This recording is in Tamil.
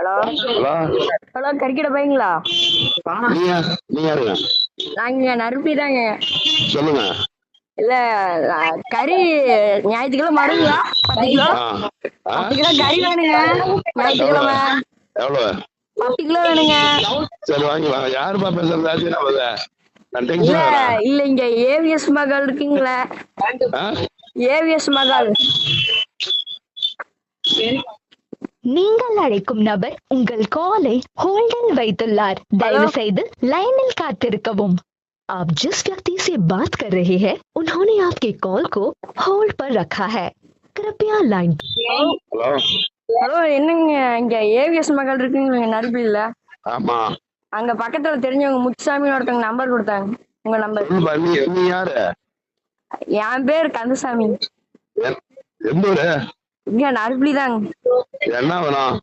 ஹலோ ஹலோ, ஹலோ, கறிக்கடை பையங்களா? நீங்க யாருங்க? நாங்க நறுப்பி தாங்க. சொல்லுங்க. இல்ல, கறி ஞாயிற்றுக்கிழமை வருங்களா? 10 கிலோ ஆ ஆ 10 கிலோ கறி வேணுங்க. எவ்வளவு ஞாயிற்றுக்கிழமை எவ்வளவு? 10 கிலோ வேணுங்க. சரி வாங்கிக்கலாம். யாருப்பா பேசுறது? ஆச்சுன்னா போத நான் இல்ல டென்ஷன் ஆகிறேன். இல்ல, இங்க ஏவிஎஸ் மகள் இருக்கீங்களா? ஆ? ஏவிஎஸ் மகள். நீங்கள் அழைக்கும் நபர் உங்கள் காலை ஹோல்டில் வைத்துள்ளார். दयவு செய்து लाइनिल காத்திருக்கவும். आप जिस व्यक्ति से बात कर रहे हैं उन्होंने आपके कॉल को होल्ड पर रखा है. कृपया लाइन. ஹலோ. ஹலோ, என்னங்க இங்க ஏவிஎஸ் மகள் இருக்குங்களா நறுப்பில? ஆமா. அங்க பக்கத்துல தெரிஞ்சவங்க முத்துசாமின்னு ஒருத்தவங்க நம்பர் கொடுத்தாங்க. உங்க நம்பர். சொல்லுப்பா, நீ யாரு? என் பேர் கந்தசாமி. எந்த ஊரு? இங்க நறுப்பிலி தாங்க. என்ன வேணும்?